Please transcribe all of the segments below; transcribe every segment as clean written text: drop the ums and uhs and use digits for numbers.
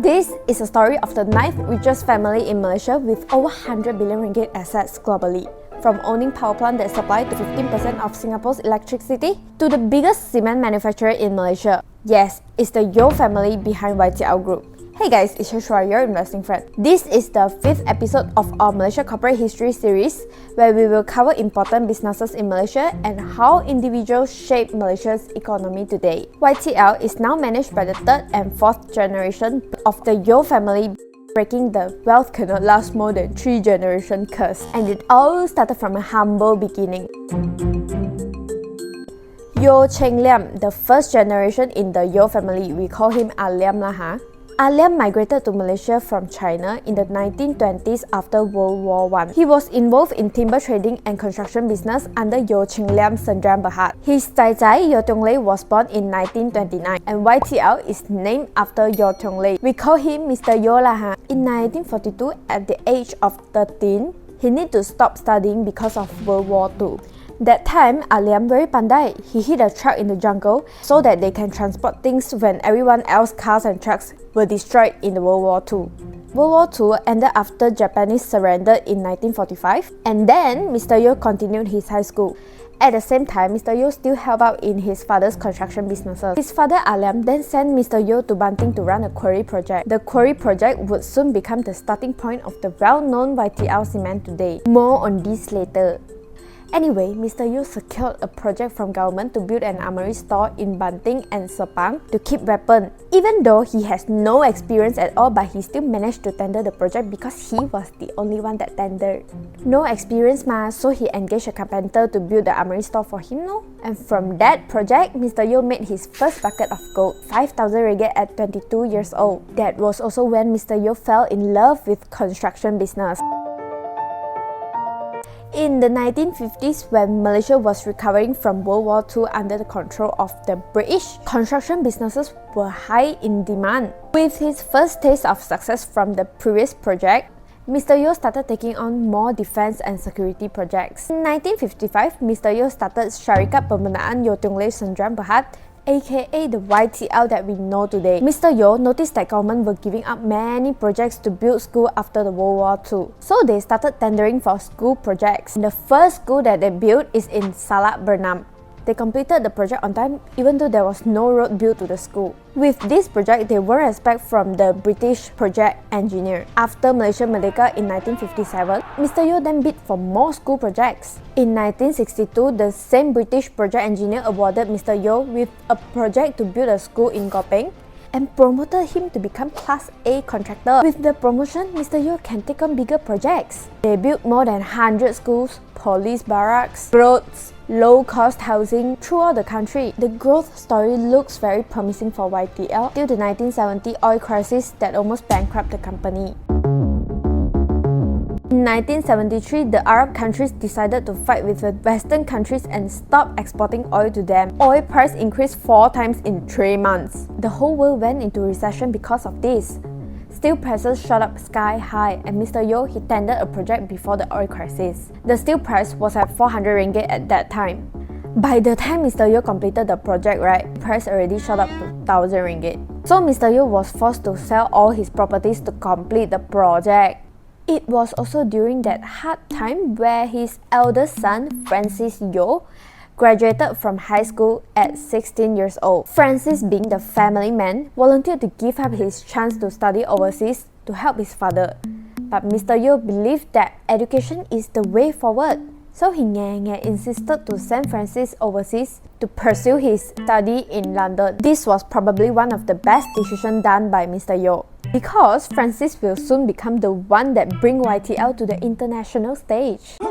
This is a story of the 9th richest family in Malaysia with over 100 billion ringgit assets globally. From owning power plant that supply to 15% of Singapore's electricity to the biggest cement manufacturer in Malaysia. Yes, it's the Yeoh family behind YTL Group. Hey guys, it's Shashua, your investing friend. This is the 5th episode of our Malaysia Corporate History series, where we will cover important businesses in Malaysia and how individuals shape Malaysia's economy today. YTL is now managed by the 3rd and 4th generation of the Yeoh family, breaking the wealth cannot last more than 3 generation curse. And it all started from a humble beginning. Yeoh Cheng Liam, the 1st generation in the Yeoh family, we call him Liam lah. Liam migrated to Malaysia from China in the 1920s after World War I. He was involved in timber trading and construction business under Yeoh Cheng Liam Sendram Berhad. His Zai Yeoh Lei was born in 1929 and YTL is named after Yeoh Lei. We call him Mr. Yeoh lah. In 1942, at the age of 13, he needed to stop studying because of World War II. That time, Liam very pandai. He hid a truck in the jungle so that they can transport things when everyone else's cars and trucks were destroyed in the World War II. World War II ended after Japanese surrendered in 1945, and then Mr. Yeoh continued his high school. At the same time, Mr. Yeoh still helped out in his father's construction businesses. His father Liam then sent Mr. Yeoh to Banting to run a quarry project. The quarry project would soon become the starting point of the well-known YTL Cement today. More on this later. Anyway, Mr. Yeoh secured a project from government to build an armory store in Banting and Sepang to keep weapons. Even though he has no experience at all, but he still managed to tender the project because he was the only one that tendered. No experience ma, so he engaged a carpenter to build the armory store for him no? And from that project, Mr. Yeoh made his first bucket of gold, 5,000 ringgit at 22 years old. That was also when Mr. Yeoh fell in love with construction business. In the 1950s, when Malaysia was recovering from World War II under the control of the British, construction businesses were high in demand. With his first taste of success from the previous project, Mr. Yeoh started taking on more defense and security projects. In 1955, Mr. Yeoh started Syarikat Pembinaan Yeoh Lei Sendram Berhad, aka the YTL that we know today. Mr. Yeoh noticed that government were giving up many projects to build school after the World War II. So they started tendering for school projects. And the first school that they built is in Salak Bernam. They completed the project on time even though there was no road built to the school. With this project, they won respect from the British project engineer. After Malaysia Merdeka in 1957, Mr. Yeoh then bid for more school projects. In 1962, the same British project engineer awarded Mr. Yeoh with a project to build a school in Gopeng and promoted him to become Class A contractor. With the promotion, Mr. Yeoh can take on bigger projects. They built more than 100 schools, police barracks, roads, low-cost housing throughout the country. The growth story looks very promising for YTL till the 1970 oil crisis that almost bankrupted the company. In 1973, the Arab countries decided to fight with the Western countries and stop exporting oil to them. Oil price increased 4 times in 3 months. The whole world went into recession because of this. Steel prices shot up sky high and Mr. Yeoh, he tendered a project before the oil crisis. The steel price was at 400 ringgit at that time. By the time Mr. Yeoh completed the project, the price already shot up to 1,000 ringgit. So Mr. Yeoh was forced to sell all his properties to complete the project. It was also during that hard time where his eldest son, Francis Yeoh, graduated from high school at 16 years old. Francis, being the family man, volunteered to give up his chance to study overseas to help his father. But Mr. Yeoh believed that education is the way forward. So he insisted to send Francis overseas to pursue his study in London. This was probably one of the best decisions done by Mr. Yeoh, because Francis will soon become the one that bring YTL to the international stage.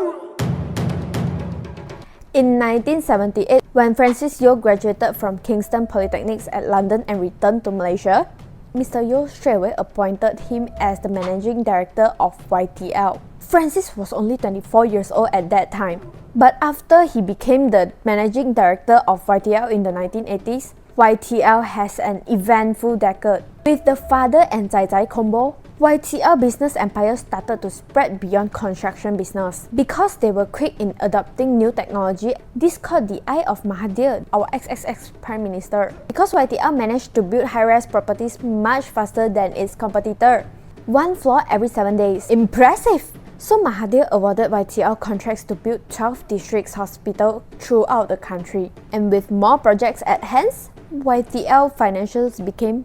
In 1978, when Francis Yeoh graduated from Kingston Polytechnics at London and returned to Malaysia, Mr. Yeoh straightaway appointed him as the managing director of YTL. Francis was only 24 years old at that time. But after he became the managing director of YTL in the 1980s, YTL has an eventful decade. With the father and Zai combo, YTL business empire started to spread beyond construction business. Because they were quick in adopting new technology, this caught the eye of Mahathir, our XXX Prime Minister. Because YTL managed to build high-rise properties much faster than its competitor. 1 floor every 7 days. Impressive! So Mahathir awarded YTL contracts to build 12 district hospitals throughout the country. And with more projects at hand, YTL financials became...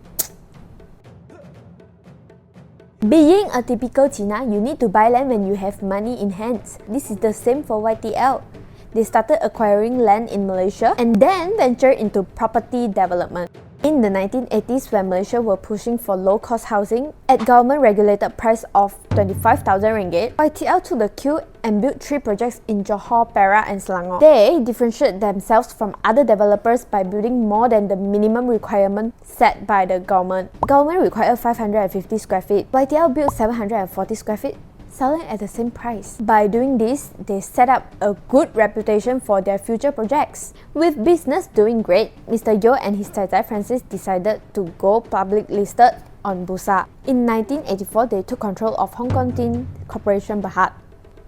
Being a typical China, you need to buy land when you have money in hands. This is the same for YTL. They started acquiring land in Malaysia and then ventured into property development. In the 1980s, when Malaysia were pushing for low-cost housing at government-regulated price of 25,000 ringgit, YTL took the cue and built 3 projects in Johor, Perak and Selangor. They differentiated themselves from other developers by building more than the minimum requirement set by the government. Government required 550 square feet. YTL built 740 square feet, selling at the same price. By doing this, they set up a good reputation for their future projects. With business doing great, Mr. Yeoh and his Tai Francis decided to go public listed on Bursa. In 1984, they took control of Hong Kong Tin Corporation Berhad,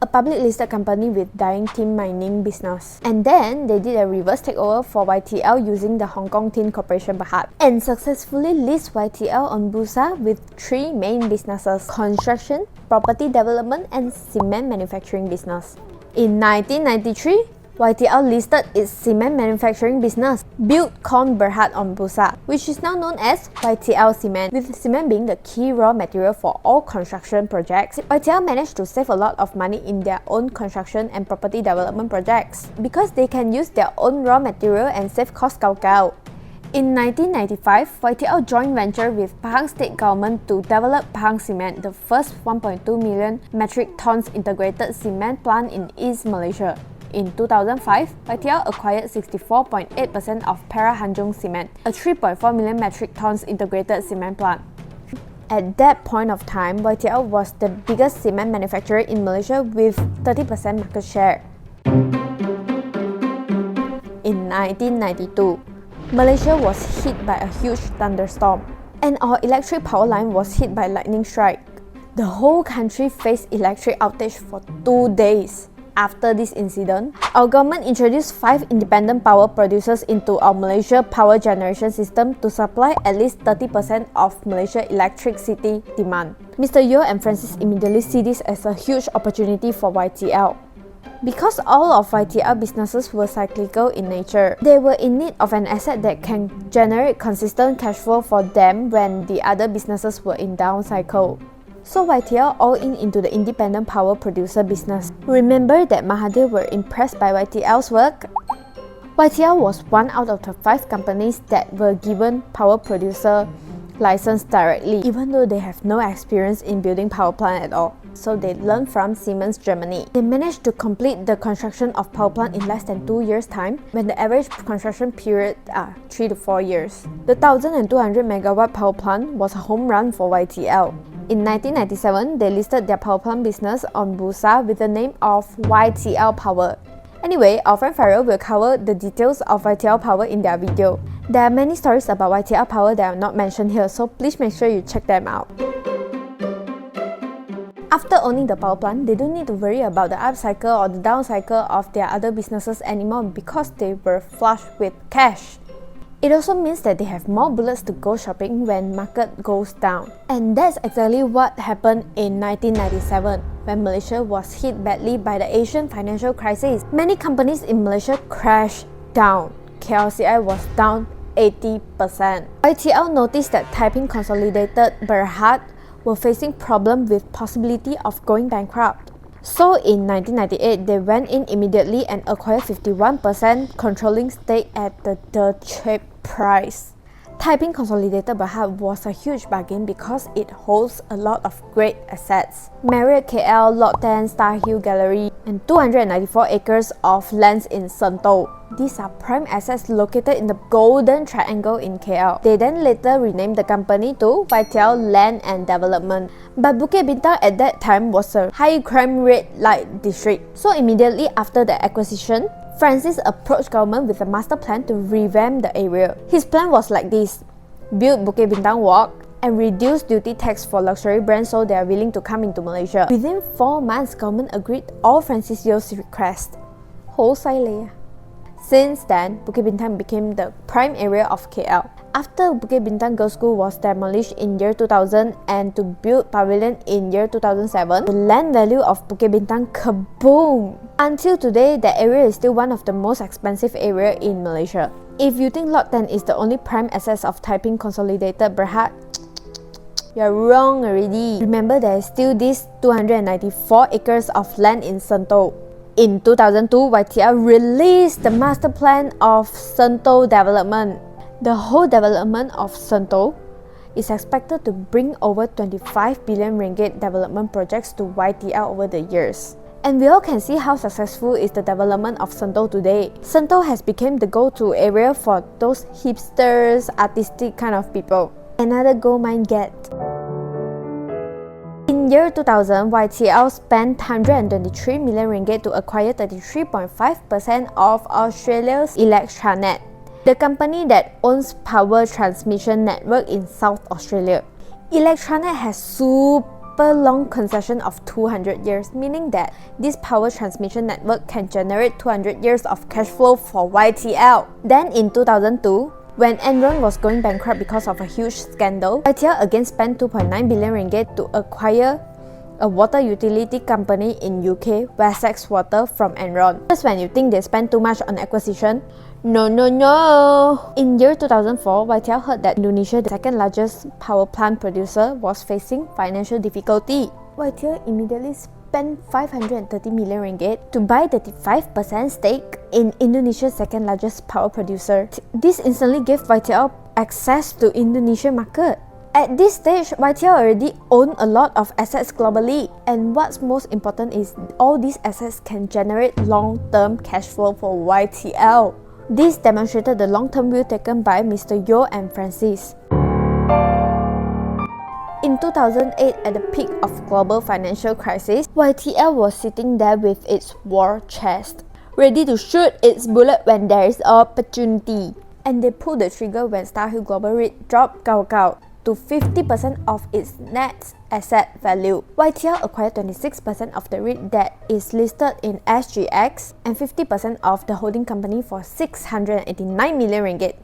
a public listed company with dying tin mining business. And then they did a reverse takeover for YTL using the Hong Kong Tin Corporation Berhad and successfully list YTL on Bursa with 3 main businesses: construction, property development and cement manufacturing business. In 1993, YTL listed its cement manufacturing business, Buildcon Berhad on Bursa, which is now known as YTL Cement, with cement being the key raw material for all construction projects. YTL managed to save a lot of money in their own construction and property development projects because they can use their own raw material and save cost cao. In 1995, YTL joint venture with Pahang State Government to develop Pahang Cement, the first 1.2 million metric tons integrated cement plant in East Malaysia. In 2005, YTL acquired 64.8% of Perak Hanjung Cement, a 3.4 million metric tons integrated cement plant. At that point of time, YTL was the biggest cement manufacturer in Malaysia with 30% market share. In 1992, Malaysia was hit by a huge thunderstorm, and our electric power line was hit by lightning strike. The whole country faced electric outage for 2 days. After this incident, our government introduced 5 independent power producers into our Malaysia power generation system to supply at least 30% of Malaysia electricity demand. Mr. Yeoh and Francis immediately see this as a huge opportunity for YTL. Because all of YTL businesses were cyclical in nature, they were in need of an asset that can generate consistent cash flow for them when the other businesses were in down cycle. So YTL all in into the independent power producer business. Remember that Mahathir were impressed by YTL's work? YTL was one out of the 5 companies that were given power producer license directly, even though they have no experience in building power plant at all. So they learned from Siemens Germany. They managed to complete the construction of power plant in less than 2 years' time, when the average construction period are 3 to 4 years. The 1,200 megawatt power plant was a home run for YTL. In 1997, they listed their power plant business on Bursa with the name of YTLPower. Anyway, our friend Farrell will cover the details of YTLPower in their video. There are many stories about YTLPower that are not mentioned here, so please make sure you check them out. After owning the power plant, they don't need to worry about the upcycle or the downcycle of their other businesses anymore because they were flush with cash. It also means that they have more bullets to go shopping when market goes down. And that's exactly what happened in 1997, when Malaysia was hit badly by the Asian financial crisis. Many companies in Malaysia crashed down. KLCI was down 80%. YTL noticed that Taiping Consolidated Berhad were facing problems with possibility of going bankrupt. So in 1998, they went in immediately and acquired 51% controlling stake at the dirt cheap price. Taiping Consolidated Berhad was a huge bargain because it holds a lot of great assets. Marriott KL, Lot 10, Starhill Gallery, and 294 acres of lands in Sentul. These are prime assets located in the Golden Triangle in KL. They then later renamed the company to YTL Land and Development. But Bukit Bintang at that time was a high crime red light district. So immediately after the acquisition, Francis approached government with a master plan to revamp the area. His plan was like this: build Bukit Bintang Walk, and reduce duty tax for luxury brands so they are willing to come into Malaysia. Within 4 months, government agreed all Francis Yeoh's requests. Ho sai leh. Since then, Bukit Bintang became the prime area of KL. After Bukit Bintang Girls' School was demolished in year 2000 and to build pavilion in year 2007, the land value of Bukit Bintang kaboom! Until today, the area is still one of the most expensive area in Malaysia. If you think Lot 10 is the only prime assets of Taiping Consolidated Berhad, you're wrong already. Remember, there is still this 294 acres of land in Sentul. In 2002, YTL released the master plan of Sentul development. The whole development of Sentul is expected to bring over 25 billion ringgit development projects to YTL over the years. And we all can see how successful is the development of Sentul today. Sentul has become the go-to area for those hipsters, artistic kind of people. Another gold mine get. In year 2000, YTL spent 123 million ringgit to acquire 33.5% of Australia's Electranet, the company that owns power transmission network in South Australia. Electranet has super long concession of 200 years, meaning that this power transmission network can generate 200 years of cash flow for YTL. Then in 2002, when Enron was going bankrupt because of a huge scandal, YTL again spent 2.9 billion ringgit to acquire a water utility company in UK, Wessex Water, from Enron. Just when you think they spent too much on acquisition, no. In year 2004, YTL heard that Indonesia, the second largest power plant producer, was facing financial difficulty. YTL immediately spent 530 million ringgit to buy 35% stake in Indonesia's second largest power producer. This instantly gave YTL access to Indonesia market. At this stage, YTL already owned a lot of assets globally, and what's most important is all these assets can generate long-term cash flow for YTL. This demonstrated the long-term view taken by Mr. Yeoh and Francis. In 2008, at the peak of global financial crisis, YTL was sitting there with its war chest, ready to shoot its bullet when there is opportunity. And they pulled the trigger when Starhill Global REIT dropped Gao to 50% of its net asset value. YTL acquired 26% of the REIT that is listed in SGX and 50% of the holding company for 689 million ringgit.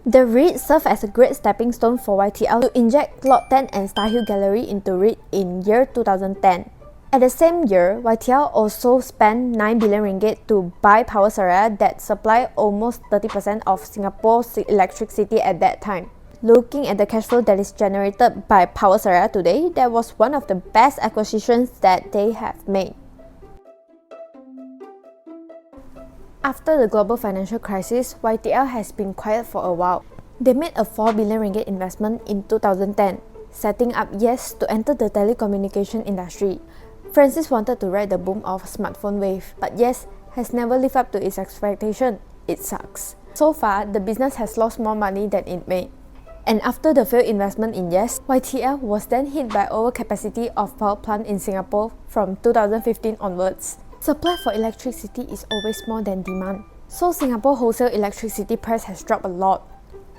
The REIT served as a great stepping stone for YTL to inject Lot 10 and Starhill Gallery into REIT in year 2010. At the same year, YTL also spent 9 billion ringgit to buy Power Seraya that supplied almost 30% of Singapore's electricity at that time. Looking at the cash flow that is generated by Power Seraya today, that was one of the best acquisitions that they have made. After the global financial crisis, YTL has been quiet for a while. They made a 4 billion ringgit investment in 2010, setting up Yes to enter the telecommunication industry. Francis wanted to ride the boom of smartphone wave, but Yes has never lived up to its expectation. It sucks. So far, the business has lost more money than it made. And after the failed investment in Yes, YTL was then hit by overcapacity of power plant in Singapore from 2015 onwards. Supply for electricity is always more than demand, so Singapore wholesale electricity price has dropped a lot.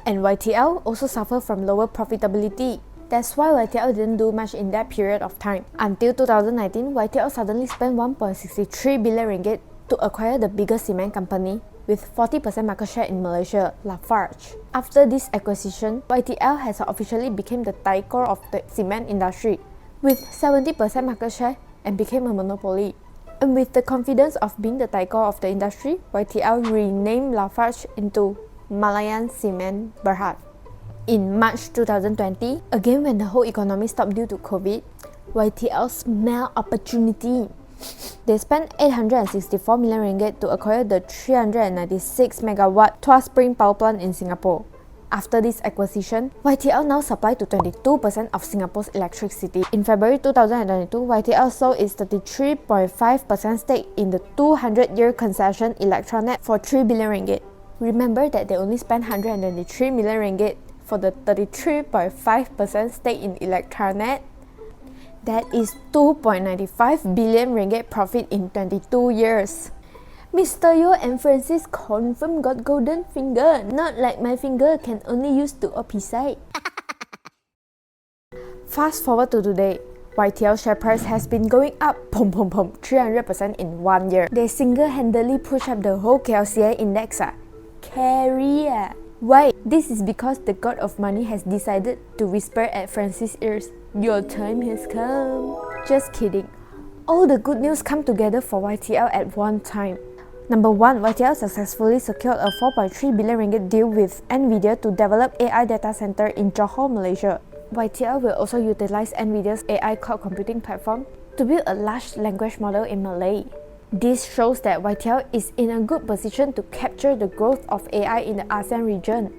And YTL also suffered from lower profitability. That's why YTL didn't do much in that period of time. Until 2019, YTL suddenly spent 1.63 billion ringgit to acquire the biggest cement company with 40% market share in Malaysia, Lafarge. After this acquisition, YTL has officially become the tiger of the cement industry, with 70% market share and became a monopoly. And with the confidence of being the tiger of the industry, YTL renamed Lafarge into Malayan Cement Berhad. In March 2020, again when the whole economy stopped due to COVID, YTL smelled opportunity. They spent 864 million ringgit to acquire the 396 megawatt Tuas Spring power plant in Singapore. After this acquisition, YTL now supplies to 22% of Singapore's electricity. In February 2022, YTL sold its 33.5% stake in the 200-year concession Electranet for 3 billion ringgit. Remember that they only spent 193 million ringgit for the 33.5% stake in Electranet? That is 2.95 billion ringgit profit in 22 years. Mr. Yeoh and Francis confirm got golden finger, not like my finger can only use to opposite. Fast forward to today, YTL share price has been going up 300% in 1 year. They single-handedly push up the whole KLCA index. Carry. Why? This is because the god of money has decided to whisper at Francis' ears, "Your time has come." Just kidding. All the good news come together for YTL at one time. Number 1, YTL successfully secured a 4.3 billion ringgit deal with NVIDIA to develop AI data center in Johor, Malaysia. YTL will also utilize NVIDIA's AI cloud computing platform to build a large language model in Malay. This shows that YTL is in a good position to capture the growth of AI in the ASEAN region.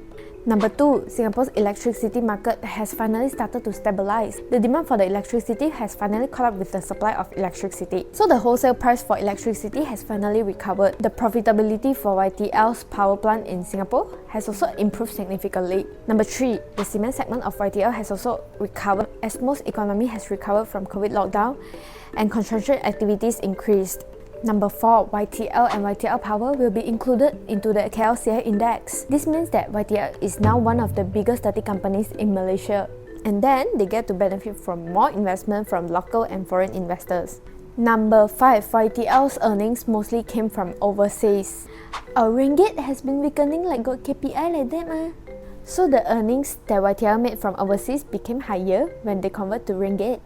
Number 2, Singapore's electricity market has finally started to stabilize. The demand for the electricity has finally caught up with the supply of electricity. So the wholesale price for electricity has finally recovered. The profitability for YTL's power plant in Singapore has also improved significantly. Number 3, the cement segment of YTL has also recovered as most economy has recovered from COVID lockdown and construction activities increased. Number 4, YTL and YTLPower will be included into the KLCA index. This means that YTL is now one of the biggest 30 companies in Malaysia. And then they get to benefit from more investment from local and foreign investors. Number 5, YTL's earnings mostly came from overseas. Our ringgit has been weakening like got KPI like that. So the earnings that YTL made from overseas became higher when they convert to ringgit.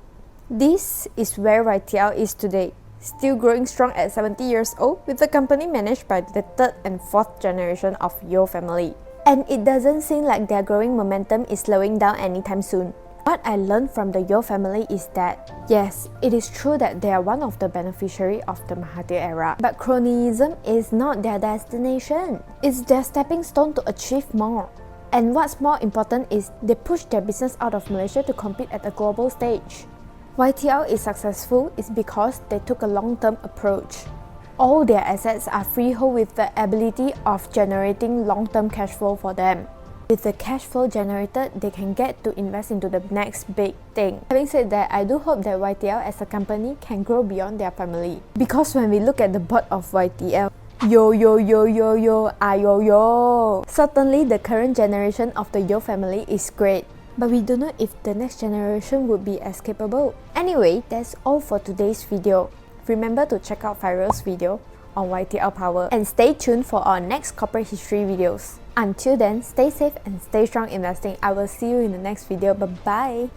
This is where YTL is today. Still growing strong at 70 years old, with the company managed by the 3rd and 4th generation of Yeoh Family. And it doesn't seem like their growing momentum is slowing down anytime soon. What I learned from the Yeoh family is that, yes, it is true that they are one of the beneficiaries of the Mahathir era, but cronyism is not their destination. It's their stepping stone to achieve more. And what's more important is they push their business out of Malaysia to compete at a global stage. YTL is successful is because they took a long-term approach. All their assets are freehold with the ability of generating long-term cash flow for them. With the cash flow generated, they can get to invest into the next big thing. Having said that, I do hope that YTL as a company can grow beyond their family. Because when we look at the board of YTL, yo. Certainly the current generation of the Yeoh family is great. But we don't know if the next generation would be as capable. Anyway, that's all for today's video. Remember to check out Fairul's video on YTLPower and stay tuned for our next corporate history videos. Until then, stay safe and stay strong investing. I will see you in the next video. Bye bye.